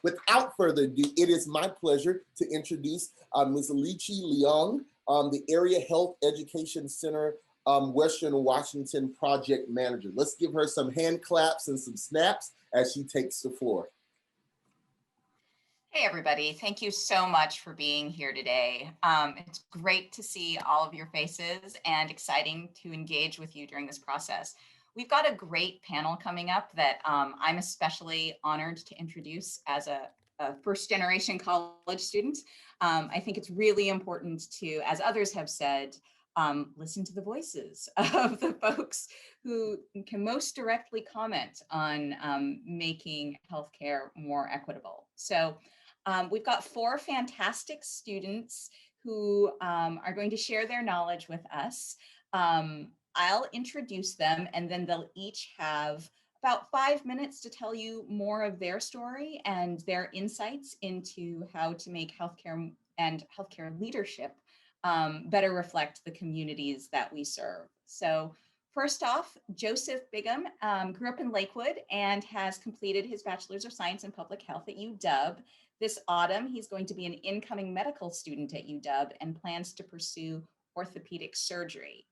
without further ado, it is my pleasure to introduce Ms. Lichi Leong, the Area Health Education Center Western Washington Project Manager. Let's give her some hand claps and some snaps as she takes the floor. Hey everybody, thank you so much for being here today. It's great to see all of your faces and exciting to engage with you during this process. We've got a great panel coming up that I'm especially honored to introduce as a first generation college student. I think it's really important to, as others have said, listen to the voices of the folks who can most directly comment on making healthcare more equitable. So we've got 4 fantastic students who are going to share their knowledge with us. I'll introduce them and then they'll each have about 5 minutes to tell you more of their story and their insights into how to make healthcare and healthcare leadership better reflect the communities that we serve. So first off, Joseph Bigham grew up in Lakewood and has completed his Bachelor's of Science in Public Health at UW. This autumn, he's going to be an incoming medical student at UW and plans to pursue orthopedic surgery.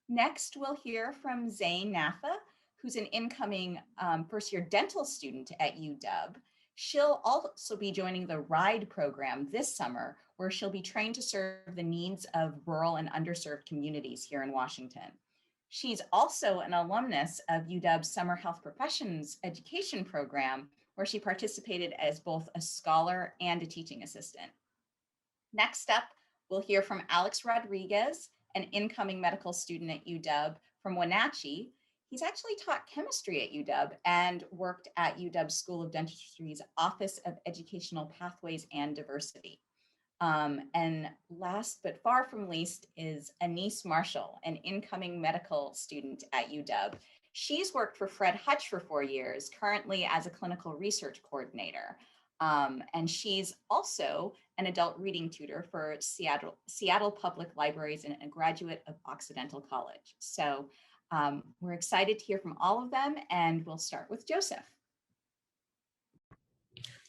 Next, we'll hear from Zain Nafa, who's an incoming first-year dental student at UW. She'll also be joining the RIDE program this summer, where she'll be trained to serve the needs of rural and underserved communities here in Washington. She's also an alumnus of UW's Summer Health Professions Education Program, where she participated as both a scholar and a teaching assistant. Next up, we'll hear from Alex Rodriguez, an incoming medical student at UW from Wenatchee. He's actually taught chemistry at UW and worked at UW School of Dentistry's Office of Educational Pathways and Diversity. And last but far from least is Anise Marshall, an incoming medical student at UW. She's worked for Fred Hutch for 4 years, currently as a clinical research coordinator. And she's also an adult reading tutor for Seattle Public Libraries and a graduate of Occidental College. So we're excited to hear from all of them, and we'll start with Joseph.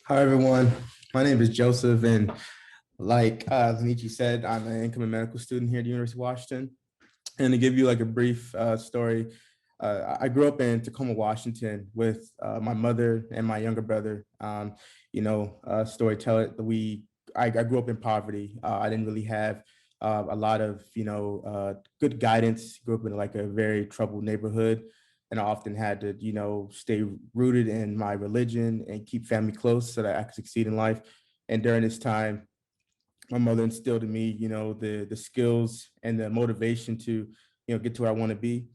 Hi, everyone. My name is Joseph, and like Zanichi said, I'm an incoming medical student here at the University of Washington. And to give you like a brief story, I grew up in Tacoma, Washington with my mother and my younger brother. Storyteller, I grew up in poverty. I didn't really have a lot of, good guidance. Grew up in like a very troubled neighborhood. And I often had to, stay rooted in my religion and keep family close so that I could succeed in life. And during this time, my mother instilled in me, the skills and the motivation to, get to where I want to be.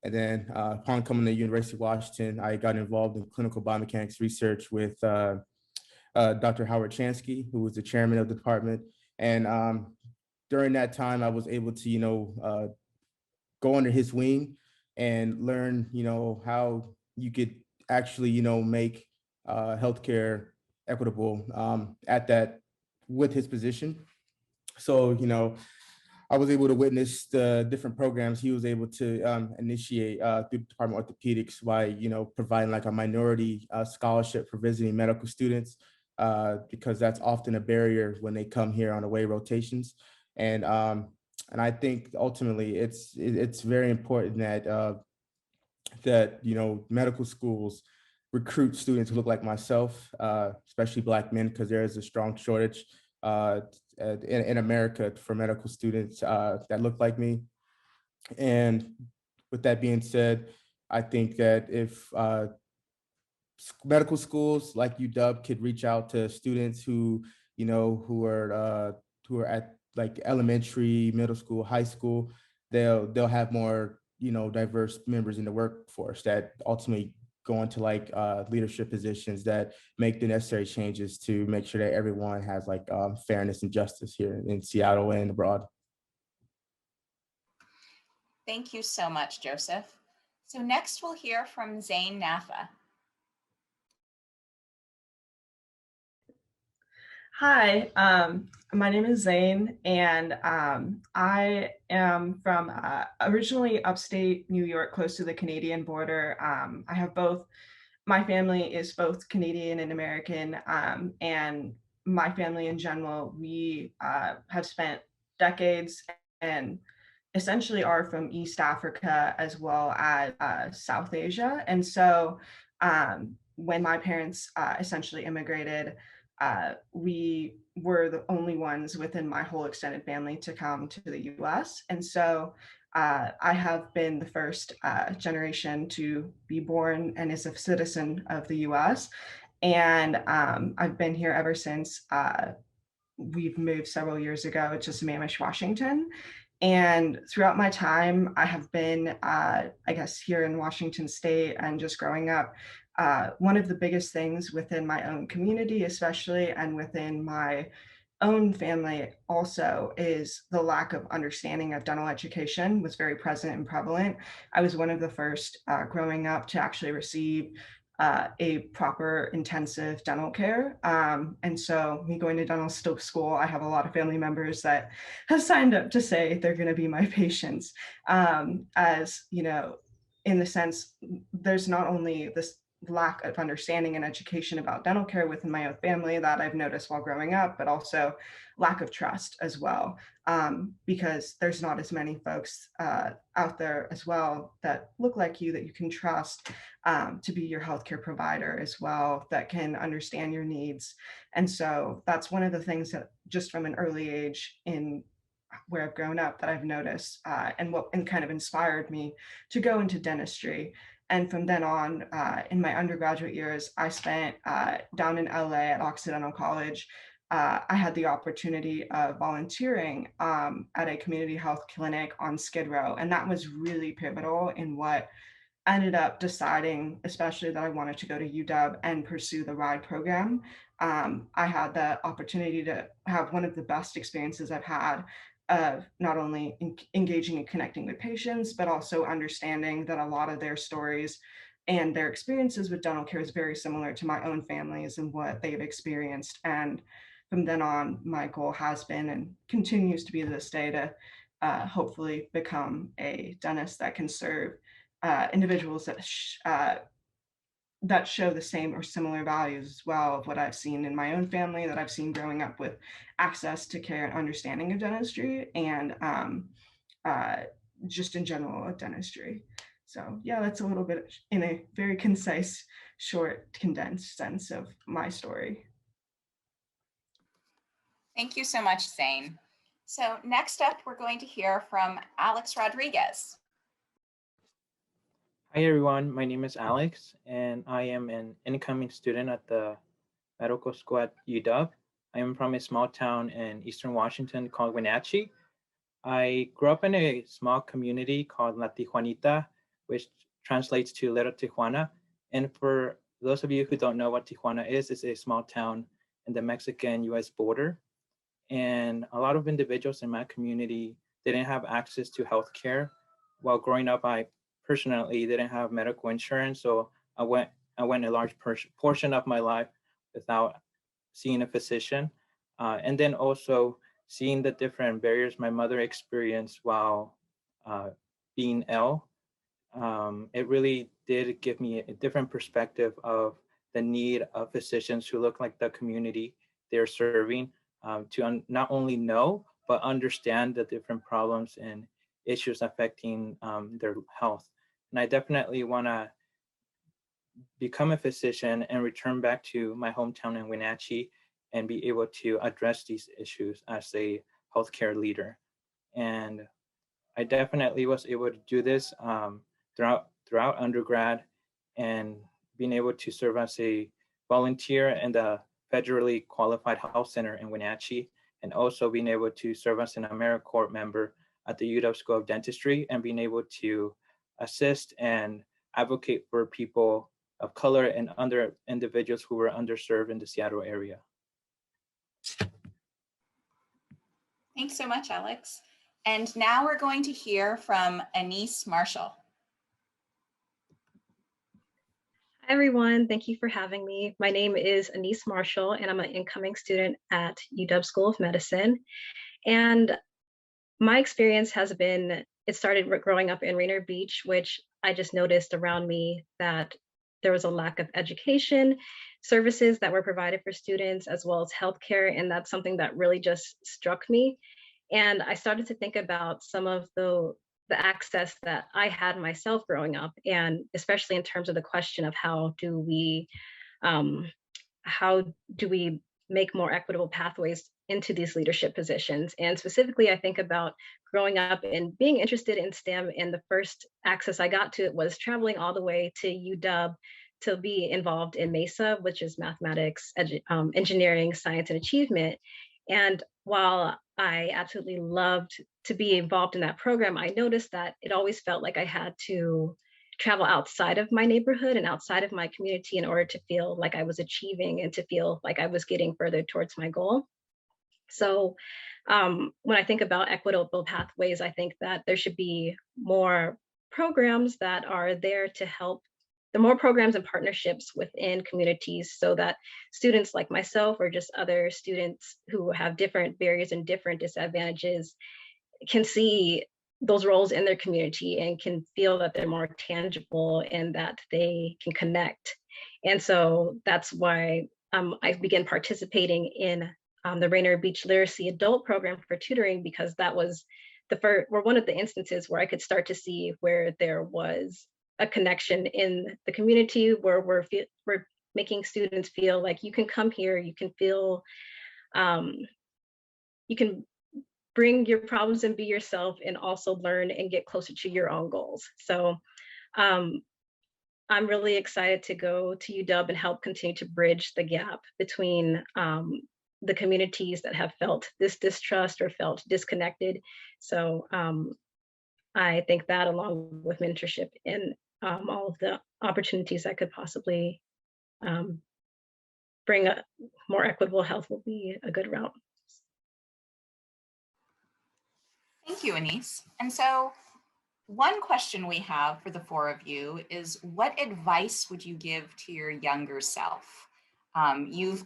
And then upon coming to the University of Washington, I got involved in clinical biomechanics research with Dr. Howard Chansky, who was the chairman of the department. And during that time, I was able to, go under his wing and learn, how you could actually, make healthcare equitable with his position. So, I was able to witness the different programs he was able to initiate through the Department of Orthopedics by, providing like a minority scholarship for visiting medical students, because that's often a barrier when they come here on away rotations. And I think ultimately it's very important that medical schools recruit students who look like myself, especially Black men, because there is a strong shortage in America for medical students that look like me. And with that being said, I think that if medical schools like UW could reach out to students who are at like elementary, middle school, high school, they'll have more diverse members in the workforce that ultimately go into like leadership positions that make the necessary changes to make sure that everyone has like fairness and justice here in Seattle and abroad. Thank you so much, Joseph. So next we'll hear from Zain Nafa. Hi, my name is Zain, and I am from originally upstate New York, close to the Canadian border. I have both my family is both Canadian and American, and my family in general, we have spent decades and essentially are from East Africa as well as South Asia. And so when my parents essentially immigrated, we were the only ones within my whole extended family to come to the US. And so I have been the first generation to be born and is a citizen of the US. And I've been here ever since. We've moved several years ago to Sammamish, Washington. And throughout my time, I have been, I guess, here in Washington State and just growing up, one of the biggest things within my own community, especially, and within my own family also, is the lack of understanding of dental education was very present and prevalent. I was one of the first growing up to actually receive a proper intensive dental care. And so me going to dental school, I have a lot of family members that have signed up to say they're going to be my patients. As you know, in the sense, there's not only this lack of understanding and education about dental care within my own family that I've noticed while growing up, but also lack of trust as well, because there's not as many folks out there as well that look like you that you can trust to be your healthcare provider as well, that can understand your needs. And so that's one of the things that just from an early age in where I've grown up that I've noticed, and kind of inspired me to go into dentistry. And from then on, in my undergraduate years, I spent down in LA at Occidental College. I had the opportunity of volunteering at a community health clinic on Skid Row. And that was really pivotal in what ended up deciding, especially that I wanted to go to UW and pursue the RIDE program. I had the opportunity to have one of the best experiences I've had of not only engaging and connecting with patients, but also understanding that a lot of their stories and their experiences with dental care is very similar to my own families and what they've experienced. And from then on, my goal has been and continues to be to this day to hopefully become a dentist that can serve individuals that show the same or similar values as well of what I've seen in my own family, that I've seen growing up with access to care and understanding of dentistry, and uh, just in general of dentistry. So yeah, that's a little bit in a very concise, short, condensed sense of my story. Thank you so much, Zane. So next up, we're going to hear from Alex Rodriguez. Hi everyone, my name is Alex and I am an incoming student at the medical school at UW. I am from a small town in Eastern Washington called Wenatchee. I grew up in a small community called La Tijuanita, which translates to Little Tijuana. And for those of you who don't know what Tijuana is, it's a small town in the Mexican-US border. And a lot of individuals in my community didn't have access to healthcare. While growing up, I personally didn't have medical insurance, so I went a large portion of my life without seeing a physician. And then also seeing the different barriers my mother experienced while being ill. It really did give me a different perspective of the need of physicians who look like the community they're serving, to not only know, but understand the different problems and issues affecting their health. And I definitely want to become a physician and return back to my hometown in Wenatchee and be able to address these issues as a healthcare leader. And I definitely was able to do this throughout undergrad, and being able to serve as a volunteer in the federally qualified health center in Wenatchee, and also being able to serve as an AmeriCorps member at the UW School of Dentistry, and being able to assist and advocate for people of color and other individuals who were underserved in the Seattle area. Thanks so much, Alex. And now we're going to hear from Anise Marshall. Hi, everyone. Thank you for having me. My name is Anise Marshall, and I'm an incoming student at UW School of Medicine. And my experience has been, it started growing up in Rainier Beach, which I just noticed around me that there was a lack of education services that were provided for students, as well as healthcare. And that's something that really just struck me. And I started to think about some of the access that I had myself growing up, and especially in terms of the question of um, how do we make more equitable pathways into these leadership positions. And specifically, I think about growing up and being interested in STEM, and the first access I got to it was traveling all the way to UW to be involved in MESA, which is mathematics, engineering, science, and achievement. And while I absolutely loved to be involved in that program, I noticed that it always felt like I had to travel outside of my neighborhood and outside of my community in order to feel like I was achieving and to feel like I was getting further towards my goal. So when I think about equitable pathways, I think that there should be more programs that are there to help, the more programs and partnerships within communities, so that students like myself or just other students who have different barriers and different disadvantages can see those roles in their community and can feel that they're more tangible and that they can connect. And so that's why I began participating in the Rainier Beach Literacy Adult Program for tutoring, because that was one of the instances where I could start to see where there was a connection in the community, where we're making students feel like you can come here, you can feel, you can bring your problems and be yourself, and also learn and get closer to your own goals. So I'm really excited to go to UW and help continue to bridge the gap between the communities that have felt this distrust or felt disconnected. So I think that, along with mentorship and all of the opportunities that could possibly bring a more equitable health, will be a good route. Thank you, Anise. And so one question we have for the four of you is, what advice would you give to your younger self? You've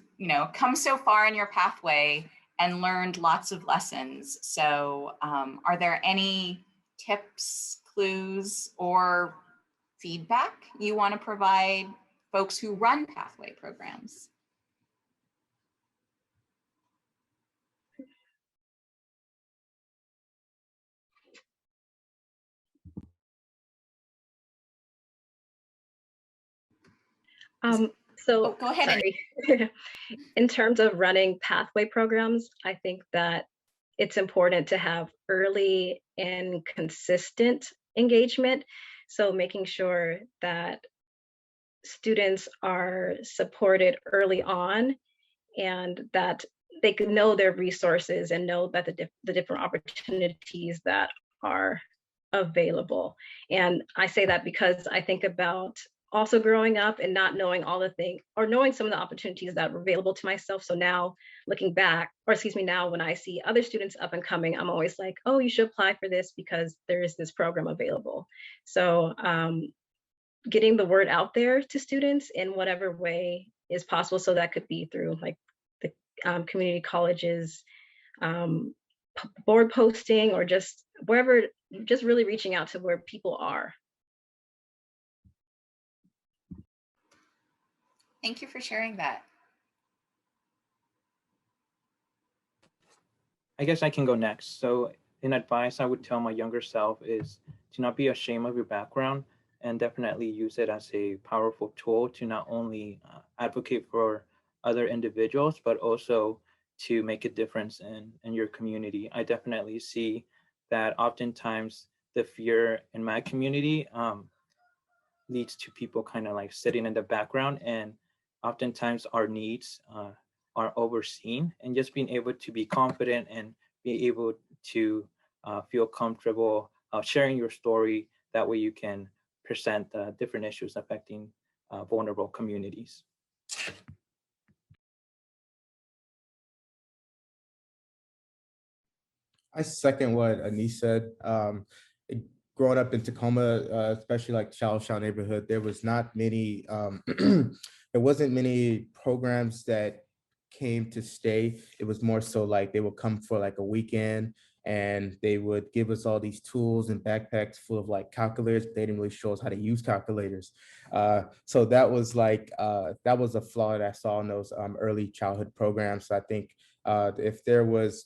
come so far in your pathway and learned lots of lessons. So are there any tips, clues, or feedback you want to provide folks who run pathway programs? So go ahead. Sorry. In terms of running pathway programs, I think that it's important to have early and consistent engagement. So making sure that students are supported early on, and that they can know their resources and know that the different opportunities that are available. And I say that because I think about also growing up and not knowing all the things, or knowing some of the opportunities that were available to myself. So now looking back, or excuse me, now when I see other students up and coming, I'm always like, oh, you should apply for this because there is this program available. So getting the word out there to students in whatever way is possible. So that could be through like the community colleges, board posting, or just wherever, just really reaching out to where people are. Thank you for sharing that. I guess I can go next. So in advice, I would tell my younger self is to not be ashamed of your background, and definitely use it as a powerful tool to not only advocate for other individuals, but also to make a difference in your community. I definitely see that oftentimes the fear in my community leads to people kind of like sitting in the background, and oftentimes our needs are overseen, and just being able to be confident and be able to feel comfortable sharing your story. That way you can present different issues affecting vulnerable communities. I second what Anise said. Growing up in Tacoma, especially like Shaw neighborhood, there was not many, there wasn't many programs that came to stay. It was more so like they would come for like a weekend and they would give us all these tools and backpacks full of like calculators, but they didn't really show us how to use calculators. So that was like, that was a flaw that I saw in those early childhood programs. So I think if there was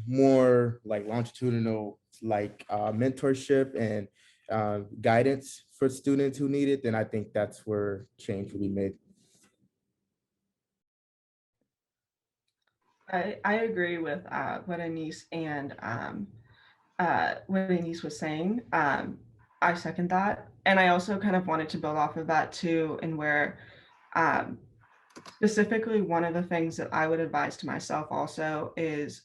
more like longitudinal like mentorship and guidance for students who need it, then I think that's where change will be made. I agree with what Anise and what Anise was saying. I second that. And I also kind of wanted to build off of that too, and where um, specifically one of the things that I would advise to myself also is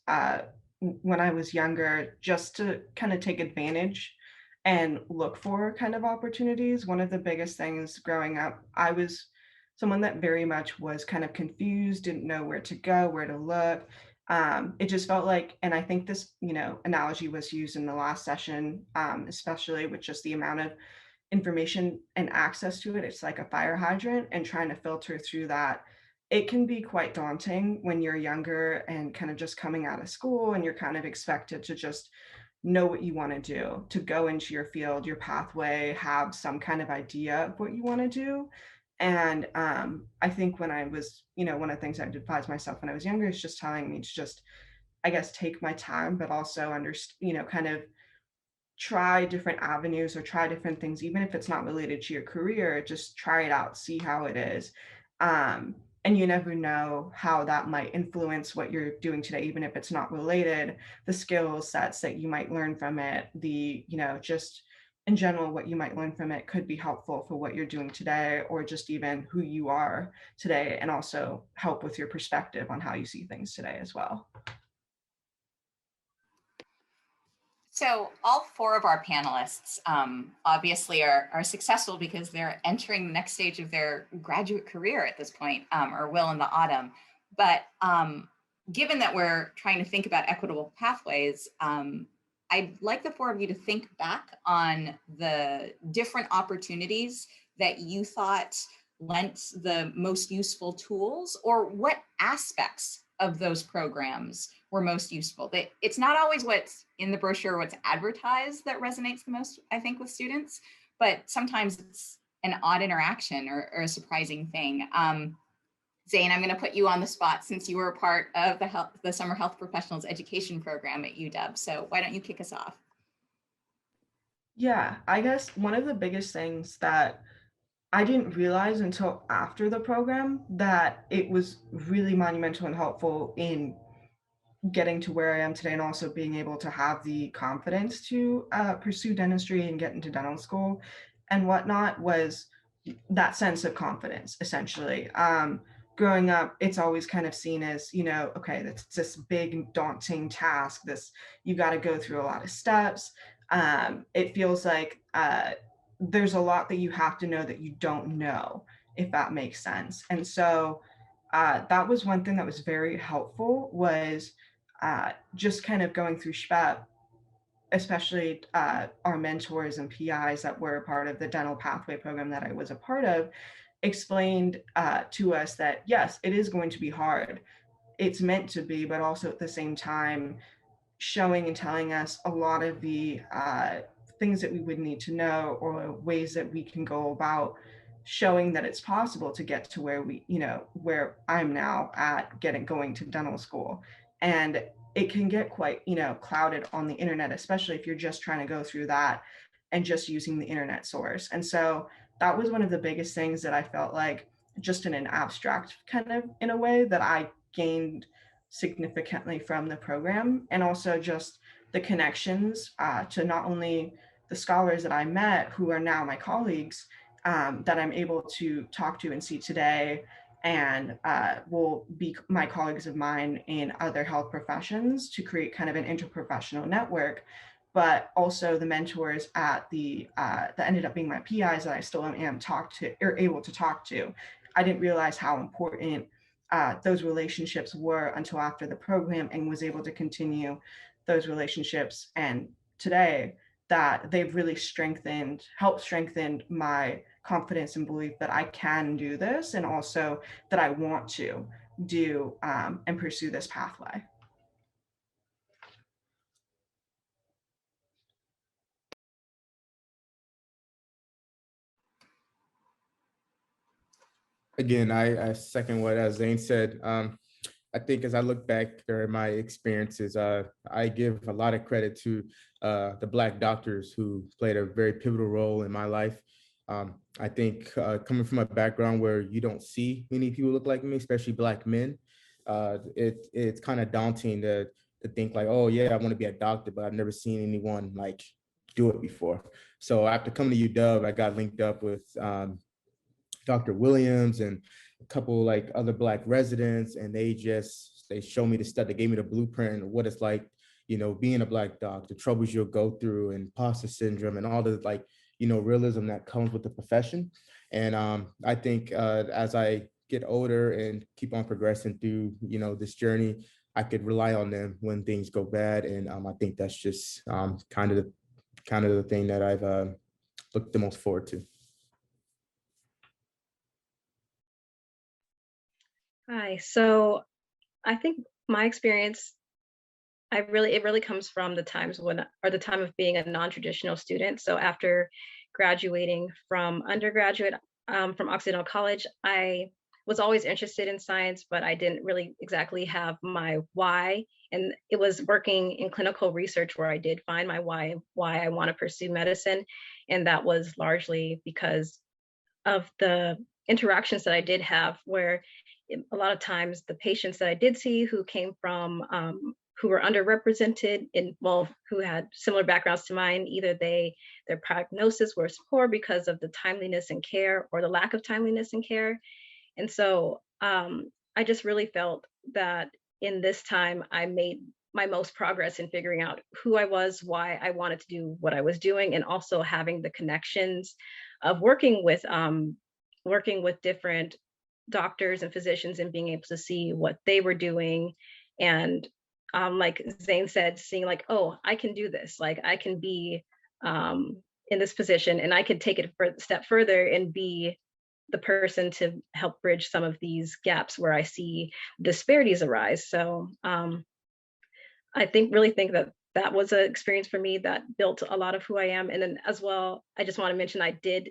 when I was younger, just to kind of take advantage and look for kind of opportunities. One of the biggest things growing up, I was someone that very much was kind of confused, didn't know where to go, where to look. It just felt like, and I think this, analogy was used in the last session, especially with just the amount of information and access to it. It's like a fire hydrant, and trying to filter through that, it can be quite daunting when you're younger and kind of just coming out of school, and you're kind of expected to just know what you want to do, to go into your field, your pathway, have some kind of idea of what you want to do. And I think when I was, one of the things I advised myself when I was younger is just telling me to just, I guess, take my time, but also understand, kind of try different avenues or try different things, even if it's not related to your career. Just try it out, see how it is. And you never know how that might influence what you're doing today, even if it's not related, the skill sets that you might learn from it, just in general, what you might learn from it could be helpful for what you're doing today, or just even who you are today, and also help with your perspective on how you see things today as well. So all four of our panelists obviously are successful because they're entering the next stage of their graduate career at this point, or will in the autumn. But given that we're trying to think about equitable pathways, I'd like the four of you to think back on the different opportunities that you thought lent the most useful tools, or what aspects of those programs were most useful. It's not always what's in the brochure, what's advertised that resonates the most, I think, with students, but sometimes it's an odd interaction or a surprising thing. Zane, I'm going to put you on the spot since you were a part of the Summer Health Professionals Education Program at UW. So why don't you kick us off? Yeah, I guess one of the biggest things that I didn't realize until after the program, that it was really monumental and helpful in getting to where I am today, and also being able to have the confidence to pursue dentistry and get into dental school and whatnot, was that sense of confidence, essentially. Growing up, it's always kind of seen as, okay, that's this big daunting task, you got to go through a lot of steps. It feels like there's a lot that you have to know that you don't know, if that makes sense. And so that was one thing that was very helpful, was just kind of going through SHPEP, especially our mentors and PIs that were a part of the dental pathway program that I was a part of, explained to us that, yes, it is going to be hard. It's meant to be, but also at the same time, showing and telling us a lot of the things that we would need to know, or ways that we can go about showing that it's possible to get to where I'm now at going to dental school. And it can get quite, clouded on the internet, especially if you're just trying to go through that and just using the internet source. And so that was one of the biggest things that I felt like, just in an abstract kind of, in a way, that I gained significantly from the program. And also just the connections to not only the scholars that I met, who are now my colleagues, that I'm able to talk to and see today, and will be my colleagues of mine in other health professions, to create kind of an interprofessional network. But also the mentors that ended up being my PIs, that I still am able to talk to. I didn't realize how important those relationships were until after the program, and was able to continue those relationships. And today, that they've really helped strengthen my confidence and belief that I can do this, and also that I want to do and pursue this pathway. Again, I second what Zane said. I think as I look back at my experiences, I give a lot of credit to the Black doctors who played a very pivotal role in my life. I think coming from a background where you don't see many people look like me, especially Black men, it's kind of daunting to think like, oh yeah, I want to be a doctor, but I've never seen anyone like do it before. So after coming to UW, I got linked up with Dr. Williams and a couple like other Black residents, and they showed me the stuff. They gave me the blueprint of what it's like, being a Black doc, the troubles you'll go through, and imposter syndrome, and all the like, realism that comes with the profession. And I think as I get older and keep on progressing through, this journey, I could rely on them when things go bad. And I think that's just kind of the thing that I've looked the most forward to. Hi. So I think my experience, it really comes from the times the time of being a non-traditional student. So after graduating from undergraduate from Occidental College, I was always interested in science, but I didn't really exactly have my why. And it was working in clinical research where I did find my why I want to pursue medicine. And that was largely because of the interactions that I did have, where a lot of times the patients that I did see who came from who were underrepresented who had similar backgrounds to mine, either their prognosis was poor because of the timeliness in care or the lack of timeliness in care. And so I just really felt that in this time I made my most progress in figuring out who I was, why I wanted to do what I was doing, and also having the connections of working with different doctors and physicians and being able to see what they were doing. And like Zane said, seeing like, oh, I can do this. Like I can be in this position, and I could take it a step further and be the person to help bridge some of these gaps where I see disparities arise. So I really think that was an experience for me that built a lot of who I am. And then as well, I just want to mention I did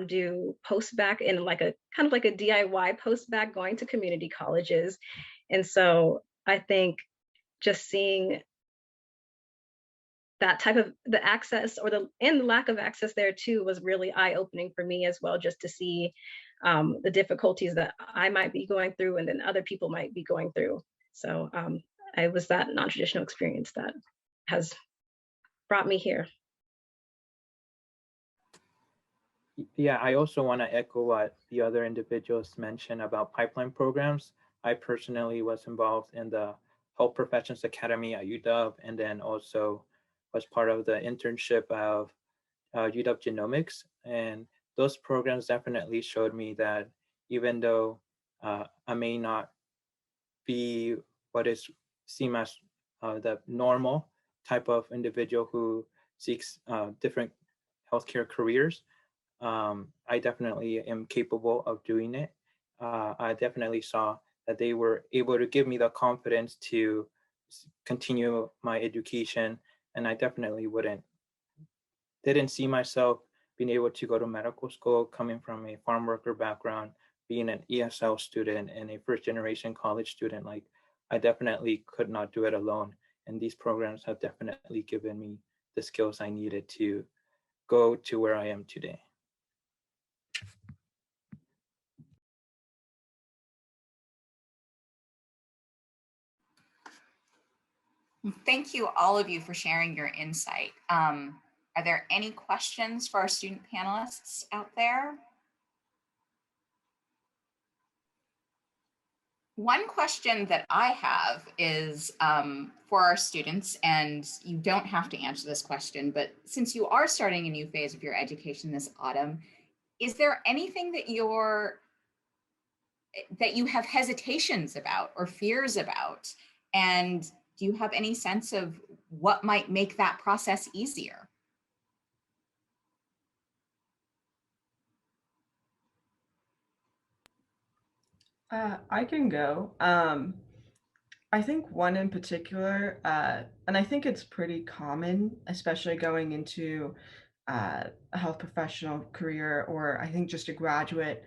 do post-bac in like a kind of like a DIY post-bac, going to community colleges. And so I think just seeing that type of the access the lack of access there too was really eye-opening for me as well, just to see the difficulties that I might be going through and then other people might be going through. So I was that non-traditional experience that has brought me here. Yeah, I also want to echo what the other individuals mentioned about pipeline programs. I personally was involved in the Health Professions Academy at UW, and then also was part of the internship of UW Genomics. And those programs definitely showed me that even though I may not be what is seen as the normal type of individual who seeks different healthcare careers, I definitely am capable of doing it. I definitely saw that they were able to give me the confidence to continue my education, and I definitely didn't see myself being able to go to medical school coming from a farm worker background, being an ESL student and a first generation college student. Like I definitely could not do it alone. And these programs have definitely given me the skills I needed to go to where I am today. Thank you, all of you, for sharing your insight. Are there any questions for our student panelists out there? One question that I have is for our students, and you don't have to answer this question, but since you are starting a new phase of your education this autumn, is there anything that you have hesitations about or fears about? And do you have any sense of what might make that process easier? I can go. I think one in particular, and I think it's pretty common, especially going into a health professional career, or I think just a graduate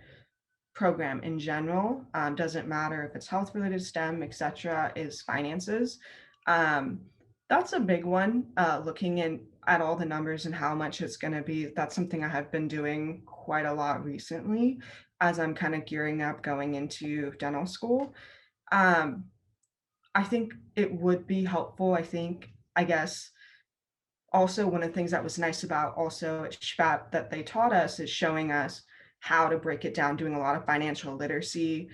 program in general, doesn't matter if it's health related, STEM, etc., is finances. That's a big one, looking at all the numbers and how much it's going to be. That's something I have been doing quite a lot recently as I'm kind of gearing up going into dental school. I think it would be helpful. I guess, also one of the things that was nice about also at SHPAP that they taught us is showing us how to break it down, doing a lot of financial literacy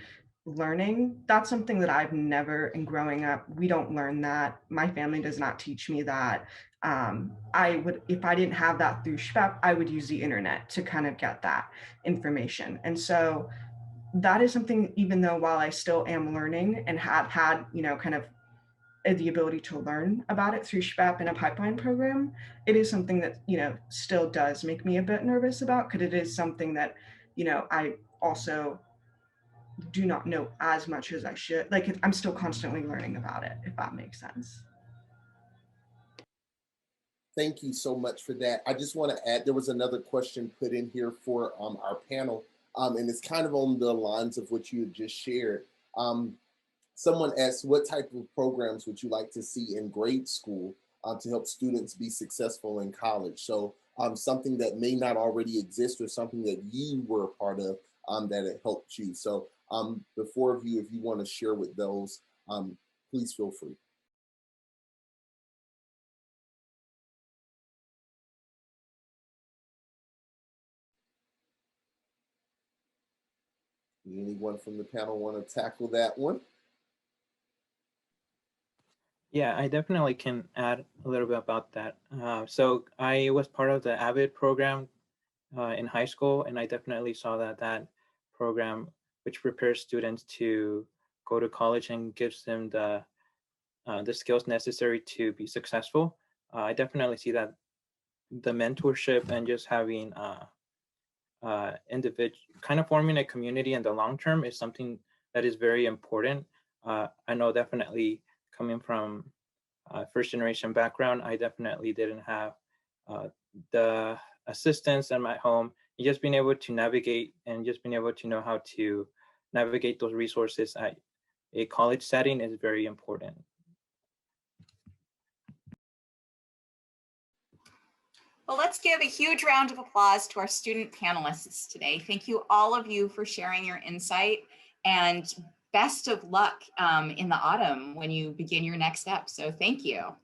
learning. That's something that I've never, in growing up, we don't learn that. My family does not teach me that. I would, if I didn't have that through SHPAP, I would use the internet to kind of get that information. And so that is something, even though while I still am learning and have had, kind of the ability to learn about it through SHPAP in a pipeline program, it is something that, still does make me a bit nervous about, because it is something that, I also do not know as much as I should. Like, I'm still constantly learning about it, if that makes sense. Thank you so much for that. I just want to add, there was another question put in here for our panel, and it's kind of on the lines of what you had just shared. Someone asked, what type of programs would you like to see in grade school to help students be successful in college? So something that may not already exist, or something that you were a part of that it helped you. So the four of you, if you want to share with those, please feel free. Anyone from the panel want to tackle that one? Yeah, I definitely can add a little bit about that. So I was part of the AVID program in high school, and I definitely saw that program, which prepares students to go to college and gives them the skills necessary to be successful. I definitely see that the mentorship and just having individual kind of forming a community in the long term is something that is very important. I know definitely coming from first generation background, I definitely didn't have the assistance in my home. And just being able to navigate and just being able to know how to navigate those resources at a college setting is very important. Well, let's give a huge round of applause to our student panelists today. Thank you, all of you, for sharing your insight, and best of luck in the autumn when you begin your next step. So thank you.